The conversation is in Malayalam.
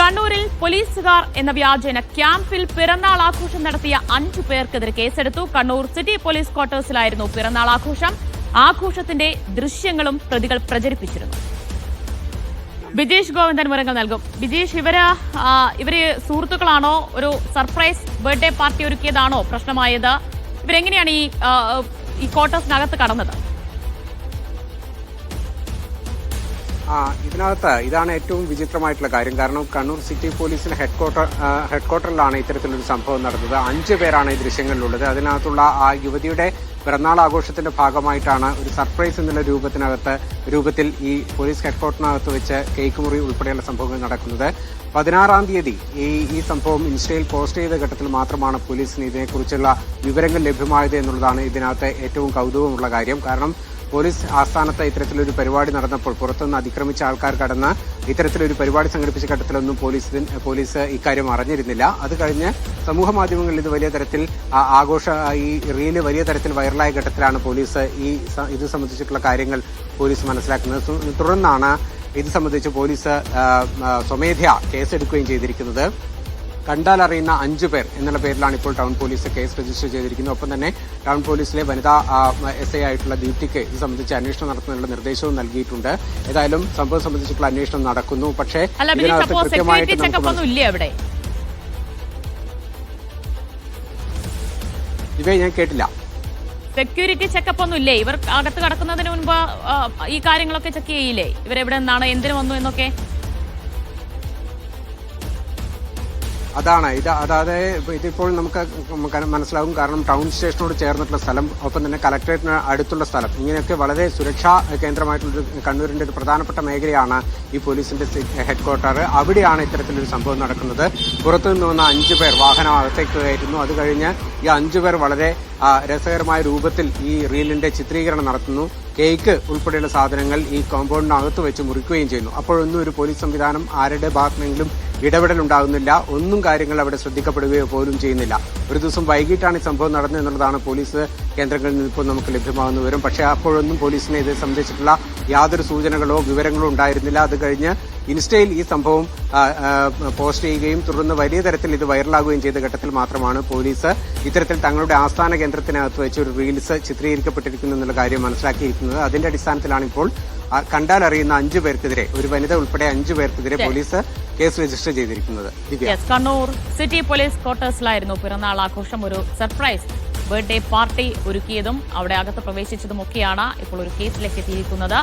കണ്ണൂരിൽ പോലീസുകാർ എന്ന വ്യാജേന ക്യാമ്പിൽ പിറന്നാൾ ആഘോഷം നടത്തിയ 5 പേർക്കെതിരെ കേസെടുത്തു. കണ്ണൂർ സിറ്റി പോലീസ് ക്വാർട്ടേഴ്സിലായിരുന്നു പിറന്നാൾ ആഘോഷം. ആഘോഷത്തിന്റെ ദൃശ്യങ്ങളും പ്രതികൾ പ്രചരിപ്പിച്ചിരുന്നു. ബിജേഷ് ഗോവിന്ദൻ വിവരങ്ങൾ നൽകും. ബിജേഷ്, ഇവര് സുഹൃത്തുക്കളാണോ? ഒരു സർപ്രൈസ് ബർത്ത്ഡേ പാർട്ടി ഒരുക്കിയതാണോ പ്രശ്നമായത്? ഇവരെങ്ങനെയാണ് ഈ ക്വാർട്ടേഴ്സിനകത്ത് കടന്നത്? ഇതാണ് ഏറ്റവും വിചിത്രമായിട്ടുള്ള കാര്യം. കാരണം കണ്ണൂർ സിറ്റി പോലീസിന്റെ ഹെഡ്ക്വാർട്ടറിലാണ് ഇത്തരത്തിലൊരു സംഭവം നടന്നത്. 5 പേരാണ് ഈ ദൃശ്യങ്ങളിലുള്ളത്. അതിനകത്തുള്ള ആ യുവതിയുടെ പിറന്നാൾ ആഘോഷത്തിന്റെ ഭാഗമായിട്ടാണ് ഒരു സർപ്രൈസ് എന്നുള്ള രൂപത്തിൽ ഈ പോലീസ് ഹെഡ്ക്വാർട്ടറിനകത്ത് വെച്ച് കേക്ക് മുറി ഉൾപ്പെടെയുള്ള സംഭവങ്ങൾ നടക്കുന്നത്. 16-ാം തീയതി ഈ സംഭവം ഇൻസ്റ്റയിൽ പോസ്റ്റ് ചെയ്ത ഘട്ടത്തിൽ മാത്രമാണ് പോലീസിന് ഇതിനെക്കുറിച്ചുള്ള വിവരങ്ങൾ ലഭ്യമായത് എന്നുള്ളതാണ് ഇതിനകത്ത് ഏറ്റവും കൗതുകമുള്ള കാര്യം. കാരണം പോലീസ് ആസ്ഥാനത്ത് ഇത്തരത്തിലൊരു പരിപാടി നടന്നപ്പോൾ പുറത്തുനിന്ന് അതിക്രമിച്ച ആൾക്കാർ കടന്ന് ഇത്തരത്തിലൊരു പരിപാടി സംഘടിപ്പിച്ച ഘട്ടത്തിലൊന്നും പോലീസ് ഇക്കാര്യം അറിഞ്ഞിരുന്നില്ല. അത് കഴിഞ്ഞ് സമൂഹ മാധ്യമങ്ങളിൽ ഇത് വലിയ തരത്തിൽ ഈ റീല് വലിയ തരത്തിൽ വൈറലായ ഘട്ടത്തിലാണ് പോലീസ് ഇത് സംബന്ധിച്ചിട്ടുള്ള കാര്യങ്ങൾ പോലീസ് മനസ്സിലാക്കുന്നത്. തുടർന്നാണ് ഇത് സംബന്ധിച്ച് പോലീസ് സ്വമേധയാ കേസെടുക്കുകയും ചെയ്തിരിക്കുന്നത്. കണ്ടാൽ അറിയുന്ന 5 പേർ എന്നുള്ള പേരിലാണ് ഇപ്പോൾ ടൗൺ പോലീസ് കേസ് രജിസ്റ്റർ ചെയ്തിരിക്കുന്നത്. ഒപ്പം തന്നെ ടൗൺ പോലീസിലെ വനിതാ SI ആയിട്ടുള്ള ദീപ്തിക്ക് ഇത് സംബന്ധിച്ച് അന്വേഷണം നടത്തുന്നതിനുള്ള നിർദ്ദേശവും നൽകിയിട്ടുണ്ട്. ഏതായാലും സംഭവം സംബന്ധിച്ചിട്ടുള്ള അന്വേഷണം നടക്കുന്നു. പക്ഷേ ഇതിനകത്ത് കൃത്യമായിട്ട് ഇവയെ ഞാൻ കേട്ടില്ല. സെക്യൂരിറ്റി ചെക്കപ്പ് ഒന്നും ഇല്ലേ? ഇവർ അകത്ത് കടക്കുന്നതിന് മുൻപ് ഈ കാര്യങ്ങളൊക്കെ ചെക്ക് ചെയ്യില്ലേ? ഇവരെവിടെ നിന്നാണ്, എന്തിനു വന്നു എന്നൊക്കെ? അതാണ് ഇതിപ്പോൾ നമുക്ക് മനസ്സിലാകും. കാരണം ടൗൺ സ്റ്റേഷനോട് ചേർന്നിട്ടുള്ള സ്ഥലം, ഒപ്പം തന്നെ കലക്ടറേറ്റിന് അടുത്തുള്ള സ്ഥലം, ഇങ്ങനെയൊക്കെ വളരെ സുരക്ഷാ കേന്ദ്രമായിട്ടുള്ള കണ്ണൂരിന്റെ ഒരു പ്രധാനപ്പെട്ട മേഖലയാണ് ഈ പോലീസിന്റെ ഹെഡ്ക്വാർട്ടർ. അവിടെയാണ് ഇത്തരത്തിലൊരു സംഭവം നടക്കുന്നത്. പുറത്തുനിന്ന് വന്ന 5 പേർ വാഹനം അകത്തേക്ക് കയറ്റുന്നു. അത് കഴിഞ്ഞ് ഈ 5 പേർ വളരെ രസകരമായ രൂപത്തിൽ ഈ റീലിന്റെ ചിത്രീകരണം നടത്തുന്നു. കേക്ക് ഉൾപ്പെടെയുള്ള സാധനങ്ങൾ ഈ കോമ്പൗണ്ടിനകത്ത് വെച്ച് മുറിക്കുകയും ചെയ്യുന്നു. അപ്പോഴൊന്നും ഒരു പോലീസ് സംവിധാനം ആരുടെ ഭാഗത്തെങ്കിലും ഇടപെടൽ ഉണ്ടാകുന്നില്ല. ഒന്നും കാര്യങ്ങൾ അവിടെ ശ്രദ്ധിക്കപ്പെടുകയോ പോലും ചെയ്യുന്നില്ല. ഒരു ദിവസം വൈകിട്ടാണ് ഈ സംഭവം നടന്നത് എന്നുള്ളതാണ് പോലീസ് കേന്ദ്രങ്ങളിൽ നിന്ന് ഇപ്പോൾ നമുക്ക് ലഭ്യമാകുന്ന വിവരം. പക്ഷേ അപ്പോഴൊന്നും പോലീസിനെ ഇത് സംബന്ധിച്ചിട്ടുള്ള യാതൊരു സൂചനകളോ വിവരങ്ങളോ ഉണ്ടായിരുന്നില്ല. അത് കഴിഞ്ഞ് ഇൻസ്റ്റയിൽ ഈ സംഭവം പോസ്റ്റ് ചെയ്യുകയും തുടർന്ന് വലിയ തരത്തിൽ ഇത് വൈറലാകുകയും ചെയ്ത ഘട്ടത്തിൽ മാത്രമാണ് പോലീസ് ഇത്തരത്തിൽ തങ്ങളുടെ ആസ്ഥാന കേന്ദ്രത്തിനകത്ത് വെച്ച് ഒരു റീൽസ് ചിത്രീകരിക്കപ്പെട്ടിരിക്കുന്നു എന്നുള്ള കാര്യം മനസ്സിലാക്കിയിരിക്കുന്നത്. അതിന്റെ അടിസ്ഥാനത്തിലാണ് ഇപ്പോൾ കണ്ടാൽ അറിയുന്ന 5 പേർക്കെതിരെ, ഒരു വനിത ഉൾപ്പെടെ 5 പേർക്കെതിരെ പോലീസ് കേസ് രജിസ്റ്റർ ചെയ്തിരിക്കുന്നത്. കണ്ണൂർ സിറ്റി പോലീസ് ക്വാർട്ടേഴ്സിലായിരുന്നു പിറന്നാൾ ആഘോഷം. ഒരു സർപ്രൈസ് ബർത്ത്ഡേ പാർട്ടി ഒരുക്കിയതും അവിടെ അകത്ത് പ്രവേശിച്ചതുമൊക്കെയാണ് ഇപ്പോൾ ഒരു കേസിലേക്ക് എത്തിയിരിക്കുന്നത്.